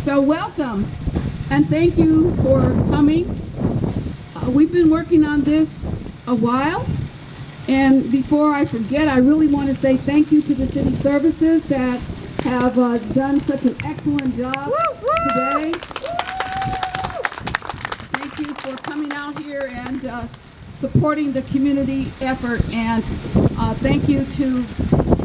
So welcome, and thank you for coming. We've been working on this a while, and before I forget, I really want to say thank you to the city services that have done such an excellent job today. Thank you for coming out here and supporting the community effort, and thank you to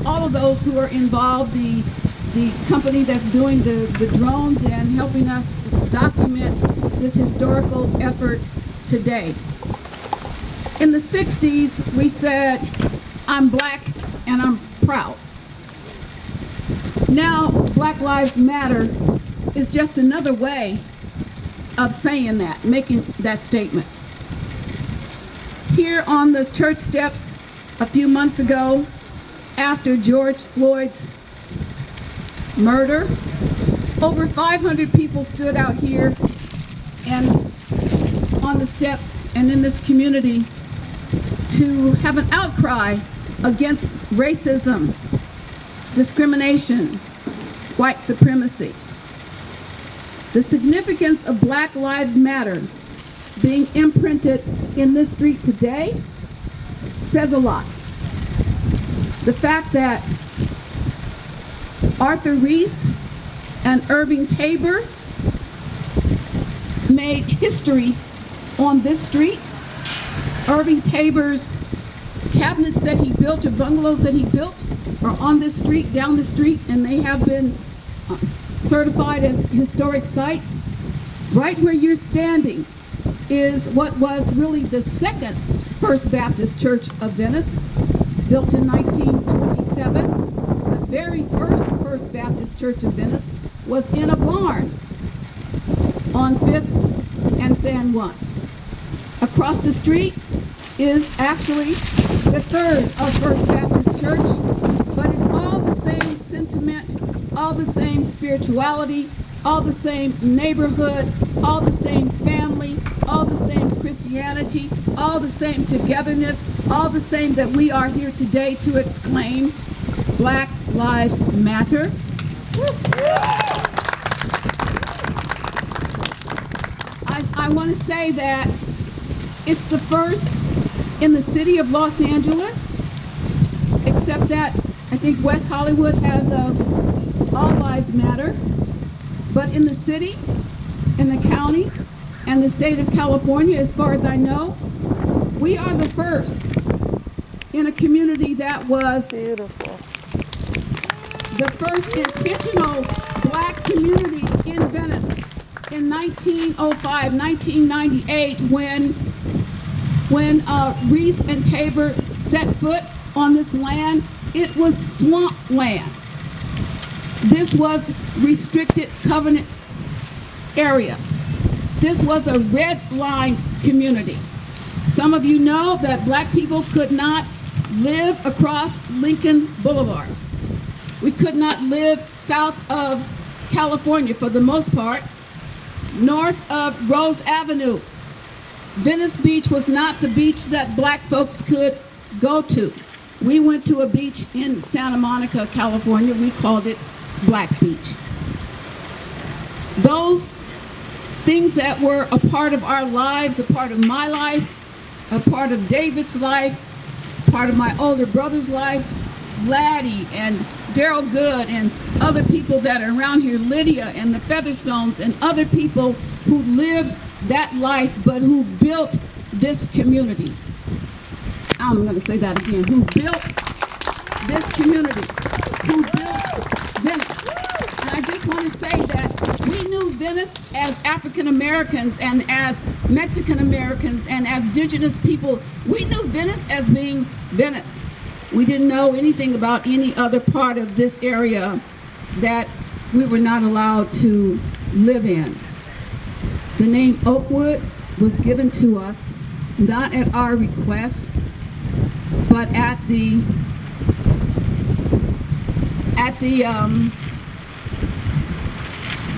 all of those who are involved, the company that's doing the drones and helping us document this historical effort today. In the 60s, we said, I'm black and I'm proud. Now, Black Lives Matter is just another way of saying that, making that statement. Here on the church steps a few months ago, after George Floyd's murder, over 500 people stood out here and on the steps and in this community to have an outcry against racism, discrimination, white supremacy. The significance of Black Lives Matter being imprinted in this street today says a lot. The fact that Arthur Reese and Irving Tabor made history on this street. Irving Tabor's cabinets that he built, or bungalows that he built, are on this street, down the street, and they have been certified as historic sites. Right where you're standing is what was really the second First Baptist Church of Venice, built in 1927. The very First Baptist Church of Venice was in a barn on 5th and San Juan. Across the street is actually the third of First Baptist Church, but it's all the same sentiment, all the same spirituality, all the same neighborhood, all the same family, all the same Christianity, all the same togetherness, all the same that we are here today to exclaim, Black Lives Matter. I want to say that it's the first in the city of Los Angeles, except that I think West Hollywood has a All Lives Matter, but in the city, in the county, and the state of California, as far as I know, we are the first in a community that was beautiful. The first intentional black community in Venice in 1905, 1998, when Reese and Tabor set foot on this land. It was swamp land. This was restricted covenant area. This was a red-lined community. Some of you know that black people could not live across Lincoln Boulevard. We could not live south of California for the most part, north of Rose Avenue. Venice Beach was not the beach that black folks could go to. We went to a beach in Santa Monica, California. We called it Black Beach. Those things that were a part of our lives, a part of my life, a part of David's life, part of my older brother's life, Laddie and Daryl Good and other people that are around here, Lydia and the Featherstones and other people who lived that life but who built this community. I'm going to say that again. Who built this community, who built Venice. And I just want to say that we knew Venice as African Americans and as Mexican Americans and as indigenous people. We knew Venice as being Venice. We didn't know anything about any other part of this area that we were not allowed to live in. The name Oakwood was given to us not at our request, but at the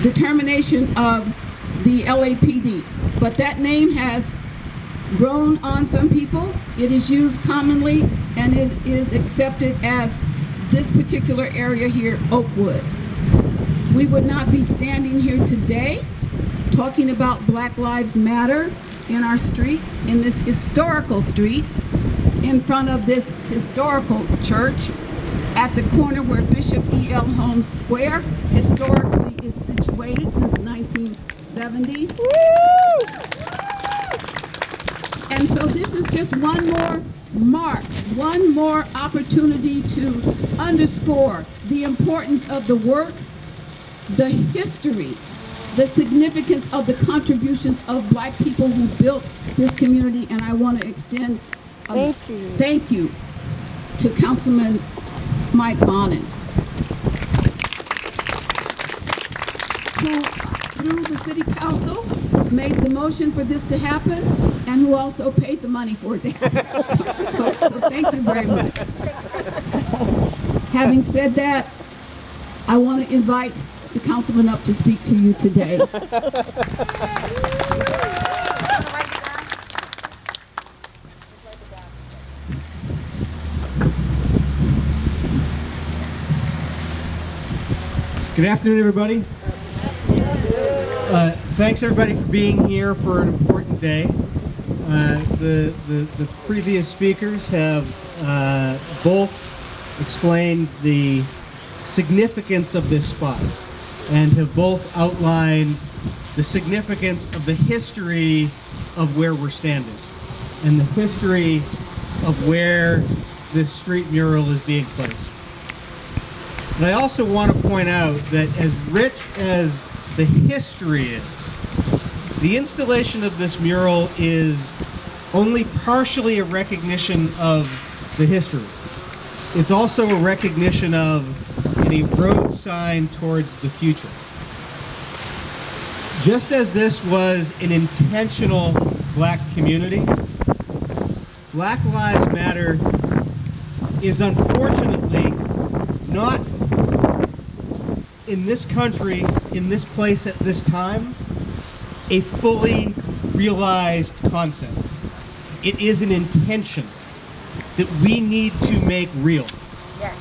determination of the LAPD. But that name has grown on some people. It is used commonly, and it is accepted as this particular area here, Oakwood. We would not be standing here today, talking about Black Lives Matter in our street, in this historical street, in front of this historical church, at the corner where Bishop L.HolmesSquare historically is situated since 1970. And so this is just one more mark, one more opportunity to underscore the importance of the work, the history, the significance of the contributions of Black people who built this community. And I want to extend a thank you to Councilman Bonin, who through the City Council made the motion for this to happen and who also paid the money for it to happen. So thank you very much. Having said that, I want to invite the Councilman up to speak to you today. Good afternoon, everybody. Thanks, everybody, for being here for an important day. The previous speakers have both explained the significance of this spot and have both outlined the significance of the history of where we're standing and the history of where this street mural is being placed. And I also want to point out that as rich as the history is, the installation of this mural is only partially a recognition of the history. It's also a recognition of a road sign towards the future. Just as this was an intentional Black community, Black Lives Matter is unfortunately not in this country, in this place at this time, a fully realized concept. It is an intention that we need to make real. Yes.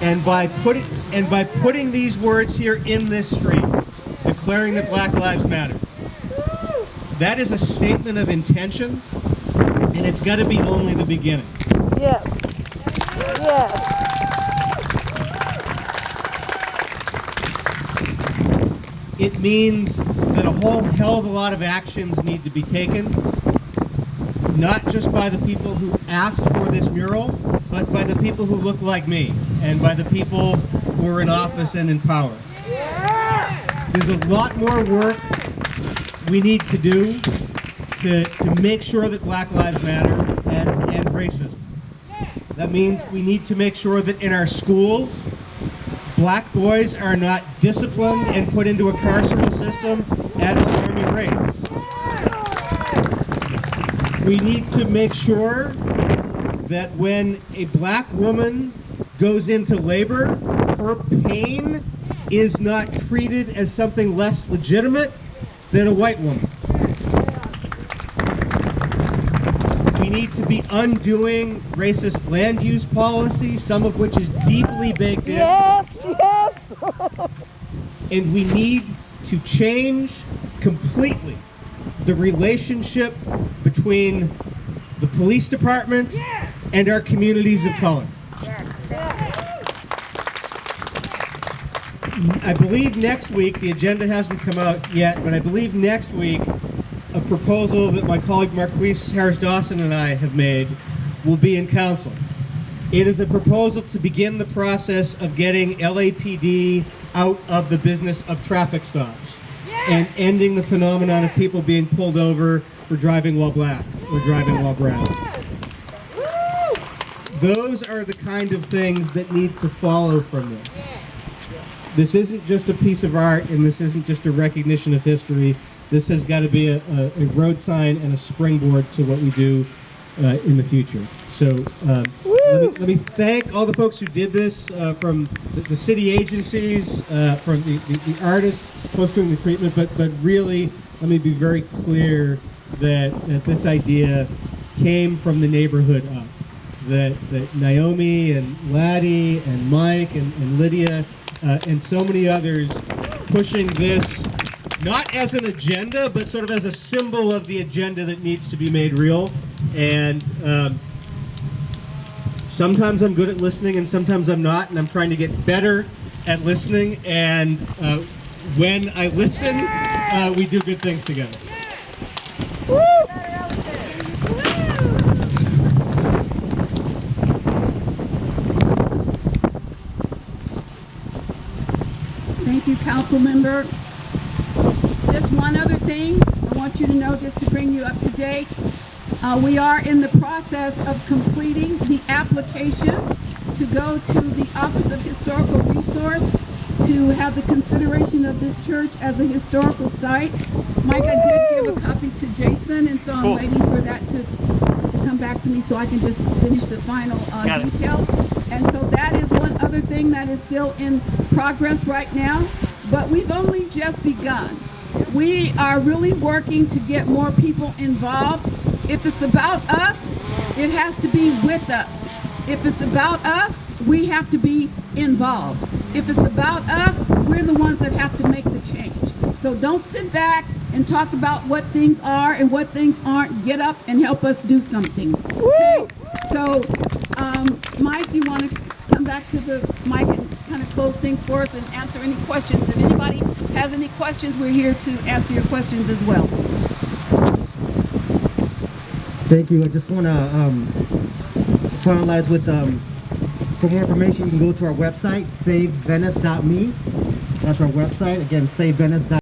And by putting these words here in this street, declaring that Black Lives Matter, that is a statement of intention, and it's got to be only the beginning. Yes. Yes. It means that a whole hell of a lot of actions need to be taken, not just by the people who asked for this mural, but by the people who look like me, and by the people who are in office and in power. There's a lot more work we need to do to make sure that Black Lives Matter and to end racism. That means we need to make sure that in our schools, Black boys are not disciplined and put into a carceral system at alarming rates. We need to make sure that when a Black woman goes into labor, her pain is not treated as something less legitimate than a white woman. We need to be undoing racist land use policies, some of which is deeply baked in. Yes, yes. And we need to change completely the relationship between the police department and our communities of color. I believe next week, the agenda hasn't come out yet, but I believe next week a proposal that my colleague Marquise Harris-Dawson and I have made will be in council. It is a proposal to begin the process of getting LAPD out of the business of traffic stops and ending the phenomenon of people being pulled over for driving while Black or driving while brown. Those are the kind of things that need to follow from this. This isn't just a piece of art, and this isn't just a recognition of history. This has got to be a road sign and a springboard to what we do in the future. So let me thank all the folks who did this, from the city agencies, from the artists, folks doing the treatment, but really let me be very clear that this idea came from the neighborhood up. That Naomi and Laddie and Mike and Lydia and so many others pushing this not as an agenda, but sort of as a symbol of the agenda that needs to be made real. And sometimes I'm good at listening and sometimes I'm not, and I'm trying to get better at listening. And when I listen, we do good things together. Thank you, council member. Just one other thing I want you to know, just to bring you up to date. We are in the process of completing the application to go to the Office of Historical Resource to have the consideration of this church as a historical site. Mike, I did give a copy to Jason, and so I'm waiting for that to come back to me so I can just finish the final details. And so that is one other thing that is still in progress right now, but we've only just begun. We are really working to get more people involved. If it's about us, it has to be with us. If it's about us, we have to be involved. If it's about us, we're the ones that have to make the change. So don't sit back and talk about what things are and what things aren't. Get up and help us do something. Okay? So, Mike, you want to come back to the mic and kind of close things for us and answer any questions? If anybody has any questions, we're here to answer your questions as well. Thank you. I just want to finalize with, for more information, you can go to our website, savevenice.me. That's our website. Again, savevenice.me.